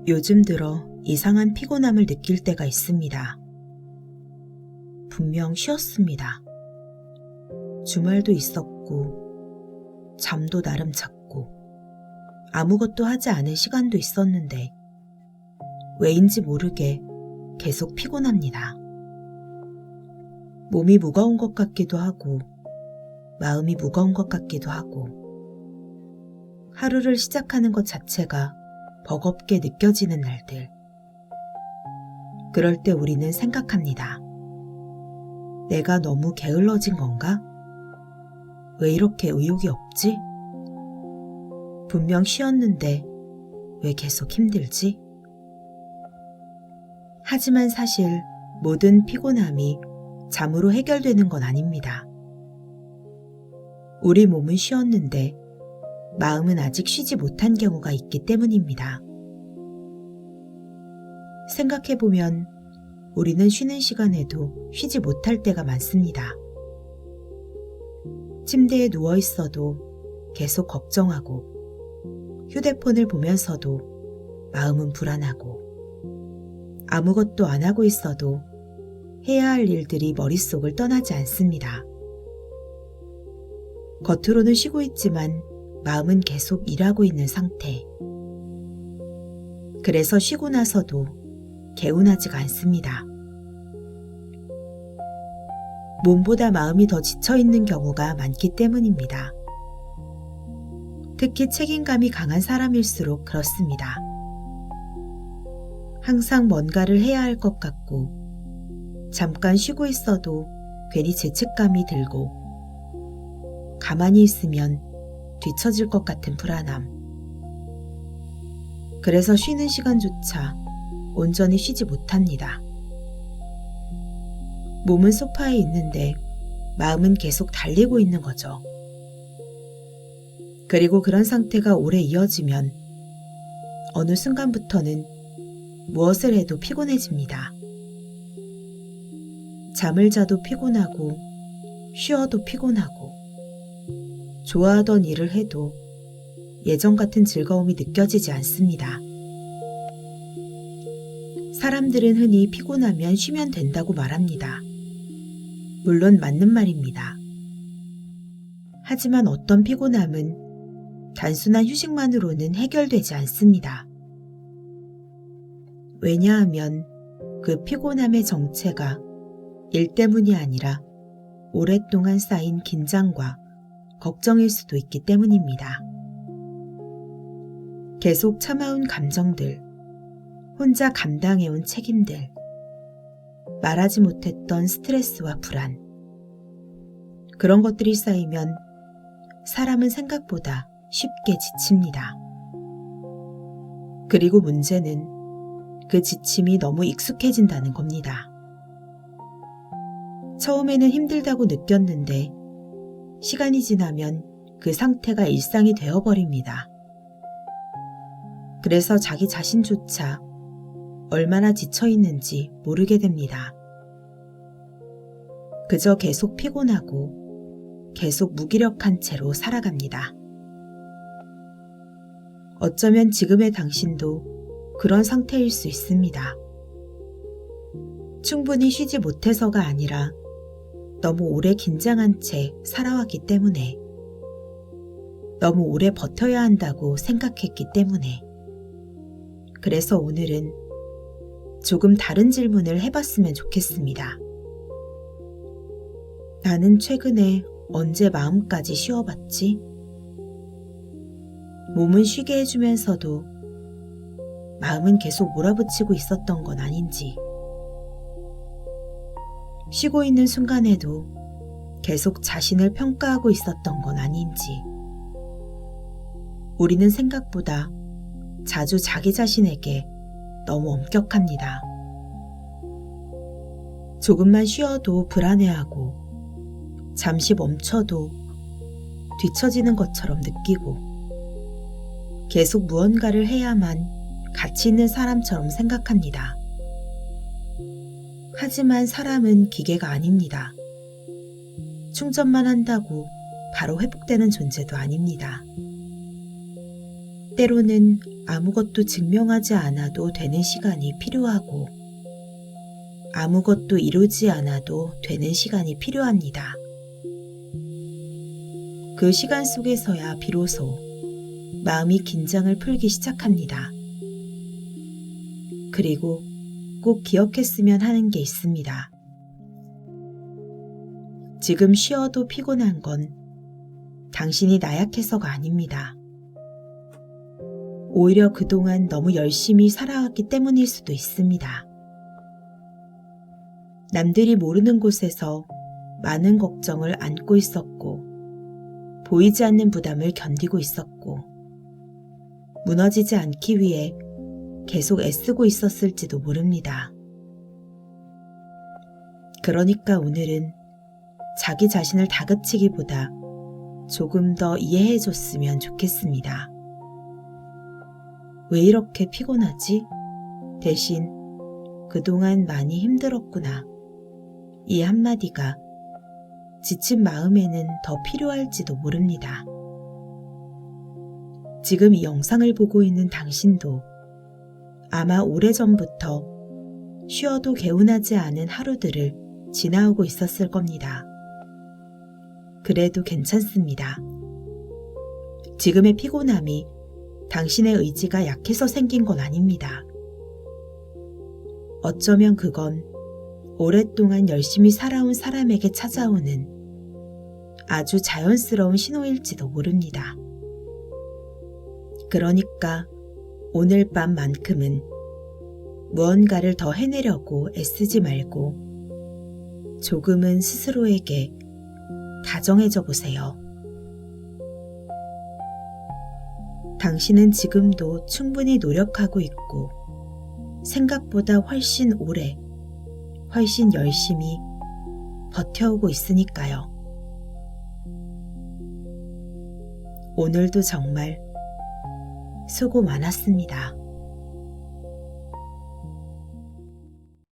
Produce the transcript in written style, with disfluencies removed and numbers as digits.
요즘 들어 이상한 피곤함을 느낄 때가 있습니다. 분명 쉬었습니다. 주말도 있었고, 잠도 나름 잤고, 아무것도 하지 않은 시간도 있었는데, 왜인지 모르게 계속 피곤합니다. 몸이 무거운 것 같기도 하고, 마음이 무거운 것 같기도 하고, 하루를 시작하는 것 자체가 버겁게 느껴지는 날들. 그럴 때 우리는 생각합니다. 내가 너무 게을러진 건가? 왜 이렇게 의욕이 없지? 분명 쉬었는데 왜 계속 힘들지? 하지만 사실 모든 피곤함이 잠으로 해결되는 건 아닙니다. 우리 몸은 쉬었는데 마음은 아직 쉬지 못한 경우가 있기 때문입니다. 생각해보면 우리는 쉬는 시간에도 쉬지 못할 때가 많습니다. 침대에 누워있어도 계속 걱정하고, 휴대폰을 보면서도 마음은 불안하고, 아무것도 안 하고 있어도 해야 할 일들이 머릿속을 떠나지 않습니다. 겉으로는 쉬고 있지만 마음은 계속 일하고 있는 상태. 그래서 쉬고 나서도 개운하지가 않습니다. 몸보다 마음이 더 지쳐있는 경우가 많기 때문입니다. 특히 책임감이 강한 사람일수록 그렇습니다. 항상 뭔가를 해야 할 것 같고, 잠깐 쉬고 있어도 괜히 죄책감이 들고, 가만히 있으면 뒤처질 것 같은 불안함. 그래서 쉬는 시간조차 온전히 쉬지 못합니다. 몸은 소파에 있는데 마음은 계속 달리고 있는 거죠. 그리고 그런 상태가 오래 이어지면 어느 순간부터는 무엇을 해도 피곤해집니다. 잠을 자도 피곤하고, 쉬어도 피곤하고, 좋아하던 일을 해도 예전 같은 즐거움이 느껴지지 않습니다. 사람들은 흔히 피곤하면 쉬면 된다고 말합니다. 물론 맞는 말입니다. 하지만 어떤 피곤함은 단순한 휴식만으로는 해결되지 않습니다. 왜냐하면 그 피곤함의 정체가 일 때문이 아니라 오랫동안 쌓인 긴장과 걱정일 수도 있기 때문입니다. 계속 참아온 감정들, 혼자 감당해온 책임들, 말하지 못했던 스트레스와 불안, 그런 것들이 쌓이면 사람은 생각보다 쉽게 지칩니다. 그리고 문제는 그 지침이 너무 익숙해진다는 겁니다. 처음에는 힘들다고 느꼈는데 시간이 지나면 그 상태가 일상이 되어버립니다. 그래서 자기 자신조차 얼마나 지쳐있는지 모르게 됩니다. 그저 계속 피곤하고 계속 무기력한 채로 살아갑니다. 어쩌면 지금의 당신도 그런 상태일 수 있습니다. 충분히 쉬지 못해서가 아니라 너무 오래 긴장한 채 살아왔기 때문에, 너무 오래 버텨야 한다고 생각했기 때문에, 그래서 오늘은 조금 다른 질문을 해봤으면 좋겠습니다. 나는 최근에 언제 마음까지 쉬어봤지? 몸은 쉬게 해주면서도 마음은 계속 몰아붙이고 있었던 건 아닌지, 쉬고 있는 순간에도 계속 자신을 평가하고 있었던 건 아닌지. 우리는 생각보다 자주 자기 자신에게 너무 엄격합니다. 조금만 쉬어도 불안해하고, 잠시 멈춰도 뒤처지는 것처럼 느끼고, 계속 무언가를 해야만 가치 있는 사람처럼 생각합니다. 하지만 사람은 기계가 아닙니다. 충전만 한다고 바로 회복되는 존재도 아닙니다. 때로는 아무것도 증명하지 않아도 되는 시간이 필요하고 아무것도 이루지 않아도 되는 시간이 필요합니다. 그 시간 속에서야 비로소 마음이 긴장을 풀기 시작합니다. 그리고 꼭 기억했으면 하는 게 있습니다. 지금 쉬어도 피곤한 건 당신이 나약해서가 아닙니다. 오히려 그동안 너무 열심히 살아왔기 때문일 수도 있습니다. 남들이 모르는 곳에서 많은 걱정을 안고 있었고, 보이지 않는 부담을 견디고 있었고, 무너지지 않기 위해 계속 애쓰고 있었을지도 모릅니다. 그러니까 오늘은 자기 자신을 다그치기보다 조금 더 이해해줬으면 좋겠습니다. 왜 이렇게 피곤하지? 대신 그동안 많이 힘들었구나. 이 한마디가 지친 마음에는 더 필요할지도 모릅니다. 지금 이 영상을 보고 있는 당신도 아마 오래전부터 쉬어도 개운하지 않은 하루들을 지나오고 있었을 겁니다. 그래도 괜찮습니다. 지금의 피곤함이 당신의 의지가 약해서 생긴 건 아닙니다. 어쩌면 그건 오랫동안 열심히 살아온 사람에게 찾아오는 아주 자연스러운 신호일지도 모릅니다. 그러니까 오늘 밤만큼은 무언가를 더 해내려고 애쓰지 말고 조금은 스스로에게 다정해져 보세요. 당신은 지금도 충분히 노력하고 있고 생각보다 훨씬 오래, 훨씬 열심히 버텨오고 있으니까요. 오늘도 정말 수고 많았습니다.